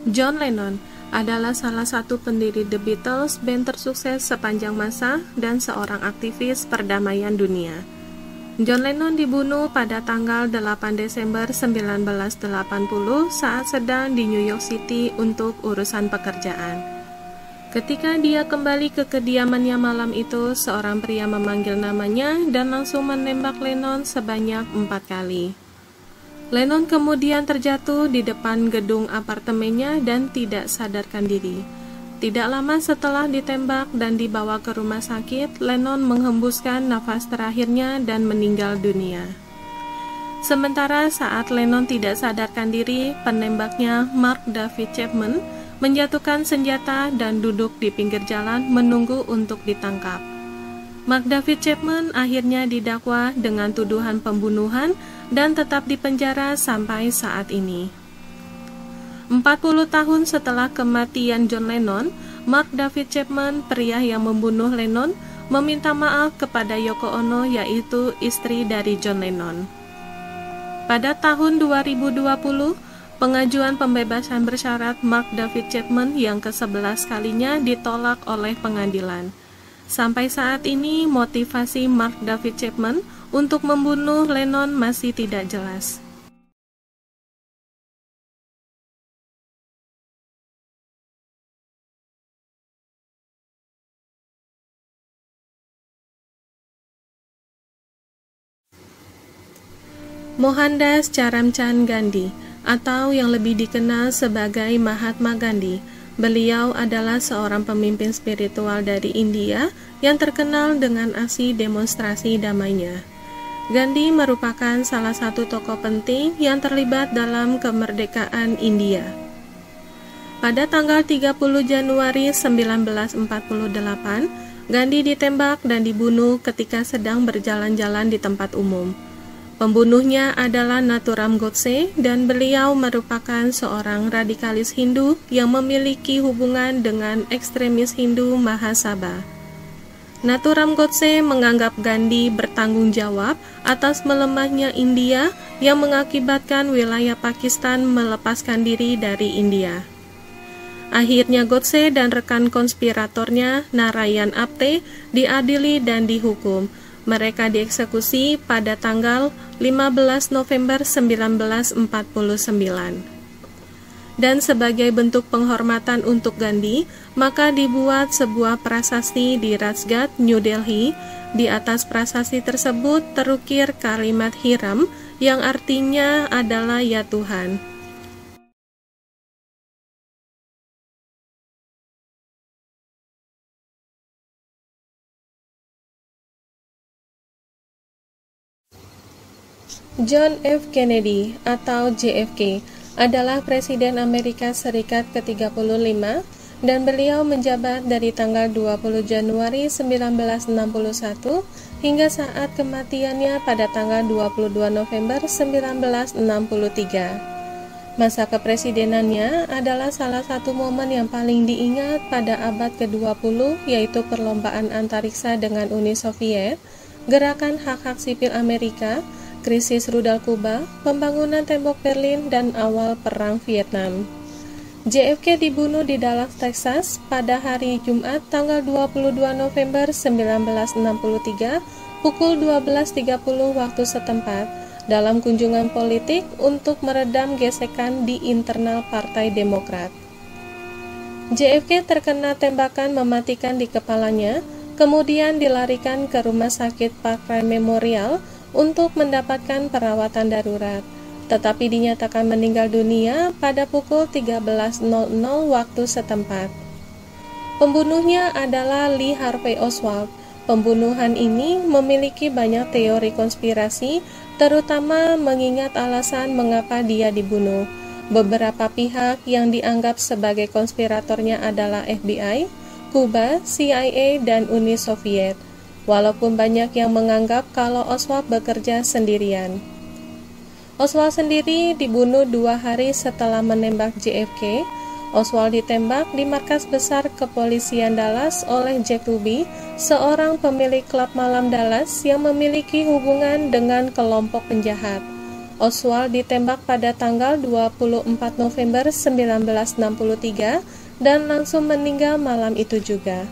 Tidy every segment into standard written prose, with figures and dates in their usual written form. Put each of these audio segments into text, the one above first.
John Lennon adalah salah satu pendiri The Beatles, band tersukses sepanjang masa dan seorang aktivis perdamaian dunia. John Lennon dibunuh pada tanggal 8 Desember 1980 saat sedang di New York City untuk urusan pekerjaan. Ketika dia kembali ke kediamannya malam itu, seorang pria memanggil namanya dan langsung menembak Lennon sebanyak 4 kali. Lennon kemudian terjatuh di depan gedung apartemennya dan tidak sadarkan diri. Tidak lama setelah ditembak dan dibawa ke rumah sakit, Lennon menghembuskan nafas terakhirnya dan meninggal dunia. Sementara saat Lennon tidak sadarkan diri, penembaknya Mark David Chapman menjatuhkan senjata dan duduk di pinggir jalan menunggu untuk ditangkap. Mark David Chapman akhirnya didakwa dengan tuduhan pembunuhan dan tetap dipenjara sampai saat ini. 40 tahun setelah kematian John Lennon, Mark David Chapman, pria yang membunuh Lennon, meminta maaf kepada Yoko Ono, yaitu istri dari John Lennon. Pada tahun 2020, pengajuan pembebasan bersyarat Mark David Chapman yang ke-11 kalinya ditolak oleh pengadilan. Sampai saat ini, motivasi Mark David Chapman untuk membunuh Lennon masih tidak jelas. Mohandas Karamchand Gandhi, atau yang lebih dikenal sebagai Mahatma Gandhi. Beliau adalah seorang pemimpin spiritual dari India yang terkenal dengan aksi demonstrasi damainya. Gandhi merupakan salah satu tokoh penting yang terlibat dalam kemerdekaan India. Pada tanggal 30 Januari 1948, Gandhi ditembak dan dibunuh ketika sedang berjalan-jalan di tempat umum. Pembunuhnya adalah Nathuram Godse dan beliau merupakan seorang radikalis Hindu yang memiliki hubungan dengan ekstremis Hindu Mahasabha. Nathuram Godse menganggap Gandhi bertanggung jawab atas melemahnya India yang mengakibatkan wilayah Pakistan melepaskan diri dari India. Akhirnya Godse dan rekan konspiratornya Narayan Apte diadili dan dihukum. Mereka dieksekusi pada tanggal 15 November 1949. Dan sebagai bentuk penghormatan untuk Gandhi, maka dibuat sebuah prasasti di Rajghat, New Delhi. Di atas prasasti tersebut terukir kalimat Hiram yang artinya adalah "Ya Tuhan". John F. Kennedy atau JFK adalah Presiden Amerika Serikat ke-35 dan beliau menjabat dari tanggal 20 Januari 1961 hingga saat kematiannya pada tanggal 22 November 1963. Masa kepresidenannya adalah salah satu momen yang paling diingat pada abad ke-20, yaitu perlombaan antariksa dengan Uni Soviet, gerakan hak-hak sipil Amerika, krisis rudal Kuba, pembangunan tembok Berlin, dan awal Perang Vietnam. JFK dibunuh di Dallas, Texas pada hari Jumat tanggal 22 November 1963 pukul 12.30 waktu setempat dalam kunjungan politik untuk meredam gesekan di internal Partai Demokrat. JFK terkena tembakan mematikan di kepalanya, kemudian dilarikan ke Rumah Sakit Parkway Memorial untuk mendapatkan perawatan darurat, tetapi dinyatakan meninggal dunia pada pukul 13.00 waktu setempat. Pembunuhnya adalah Lee Harvey Oswald. Pembunuhan ini memiliki banyak teori konspirasi, terutama mengingat alasan mengapa dia dibunuh. Beberapa pihak yang dianggap sebagai konspiratornya adalah FBI, Kuba, CIA, dan Uni Soviet. Walaupun banyak yang menganggap kalau Oswald bekerja sendirian. Oswald sendiri dibunuh 2 hari setelah menembak JFK. Oswald ditembak di markas besar kepolisian Dallas oleh Jack Ruby, seorang pemilik klub malam Dallas yang memiliki hubungan dengan kelompok penjahat. Oswald ditembak pada tanggal 24 November 1963 dan langsung meninggal malam itu juga.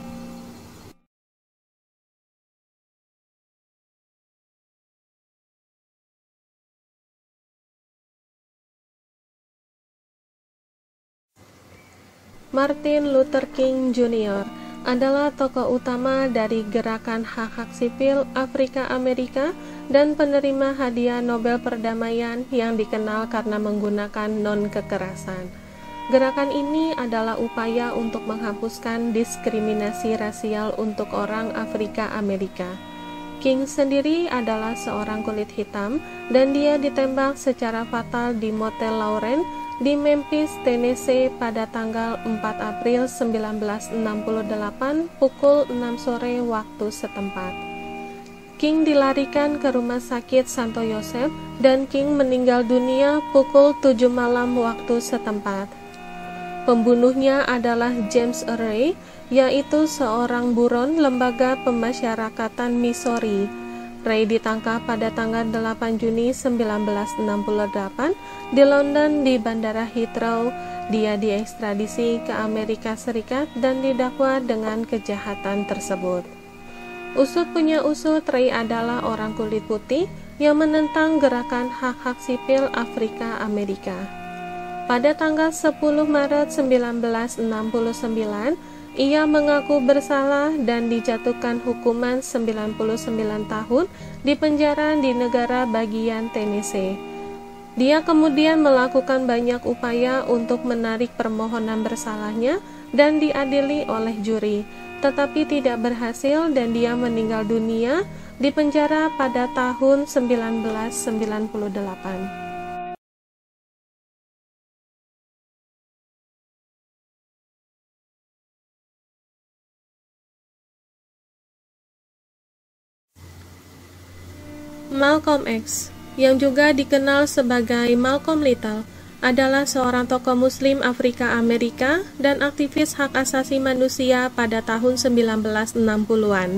Martin Luther King Jr. adalah tokoh utama dari gerakan hak-hak sipil Afrika Amerika dan penerima hadiah Nobel Perdamaian yang dikenal karena menggunakan non-kekerasan. Gerakan ini adalah upaya untuk menghapuskan diskriminasi rasial untuk orang Afrika Amerika. King sendiri adalah seorang kulit hitam dan dia ditembak secara fatal di Motel Lauren di Memphis, Tennessee pada tanggal 4 April 1968 pukul 6 sore waktu setempat. King dilarikan ke rumah sakit Santo Yosef dan King meninggal dunia pukul 7 malam waktu setempat. Pembunuhnya adalah James Array, yaitu seorang buron lembaga pemasyarakatan Missouri. Ray ditangkap pada tanggal 8 Juni 1968 di London di Bandara Heathrow. Dia diekstradisi ke Amerika Serikat dan didakwa dengan kejahatan tersebut. Usut punya usut, Ray adalah orang kulit putih yang menentang gerakan hak-hak sipil Afrika Amerika. Pada tanggal 10 Maret 1969, ia mengaku bersalah dan dijatuhkan hukuman 99 tahun di penjara di negara bagian Tennessee. Dia kemudian melakukan banyak upaya untuk menarik permohonan bersalahnya dan diadili oleh juri, tetapi tidak berhasil dan dia meninggal dunia di penjara pada tahun 1998. Malcolm X, yang juga dikenal sebagai Malcolm Little, adalah seorang tokoh Muslim Afrika Amerika dan aktivis hak asasi manusia pada tahun 1960-an.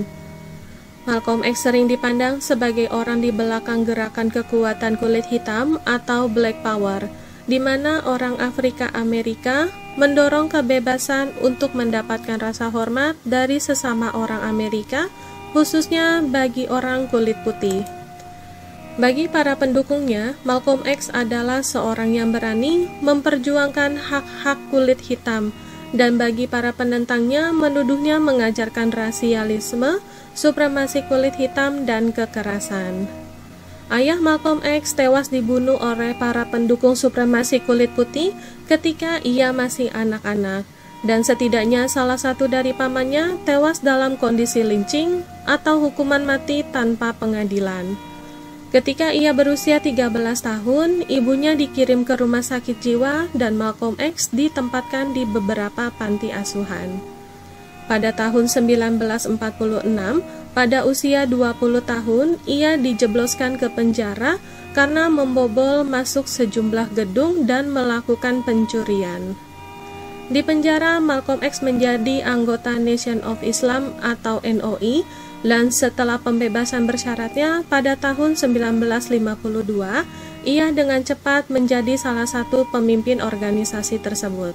Malcolm X sering dipandang sebagai orang di belakang gerakan kekuatan kulit hitam atau Black Power, di mana orang Afrika Amerika mendorong kebebasan untuk mendapatkan rasa hormat dari sesama orang Amerika, khususnya bagi orang kulit putih. Bagi para pendukungnya, Malcolm X adalah seorang yang berani memperjuangkan hak-hak kulit hitam, dan bagi para penentangnya menuduhnya mengajarkan rasialisme, supremasi kulit hitam, dan kekerasan. Ayah Malcolm X tewas dibunuh oleh para pendukung supremasi kulit putih ketika ia masih anak-anak, dan setidaknya salah satu dari pamannya tewas dalam kondisi lynching atau hukuman mati tanpa pengadilan. Ketika ia berusia 13 tahun, ibunya dikirim ke rumah sakit jiwa dan Malcolm X ditempatkan di beberapa panti asuhan. Pada tahun 1946, pada usia 20 tahun, ia dijebloskan ke penjara karena membobol masuk sejumlah gedung dan melakukan pencurian. Di penjara, Malcolm X menjadi anggota Nation of Islam atau NOI, dan setelah pembebasan bersyaratnya pada tahun 1952, ia dengan cepat menjadi salah satu pemimpin organisasi tersebut.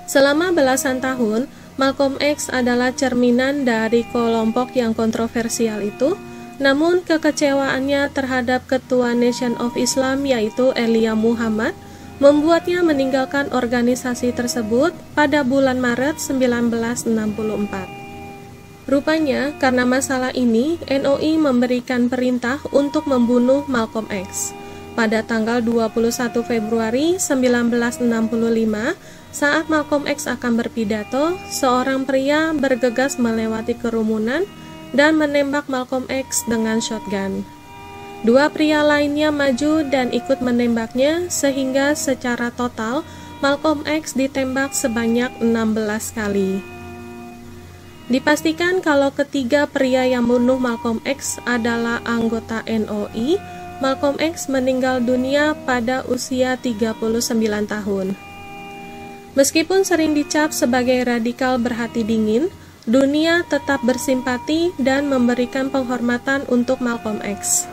Selama belasan tahun, Malcolm X adalah cerminan dari kelompok yang kontroversial itu, namun kekecewaannya terhadap ketua Nation of Islam yaitu Elijah Muhammad membuatnya meninggalkan organisasi tersebut pada bulan Maret 1964. Rupanya, karena masalah ini, NOI memberikan perintah untuk membunuh Malcolm X. Pada tanggal 21 Februari 1965, saat Malcolm X akan berpidato, seorang pria bergegas melewati kerumunan dan menembak Malcolm X dengan shotgun. Dua pria lainnya maju dan ikut menembaknya, sehingga secara total Malcolm X ditembak sebanyak 16 kali. Dipastikan kalau ketiga pria yang membunuh Malcolm X adalah anggota NOI. Malcolm X meninggal dunia pada usia 39 tahun. Meskipun sering dicap sebagai radikal berhati dingin, dunia tetap bersimpati dan memberikan penghormatan untuk Malcolm X.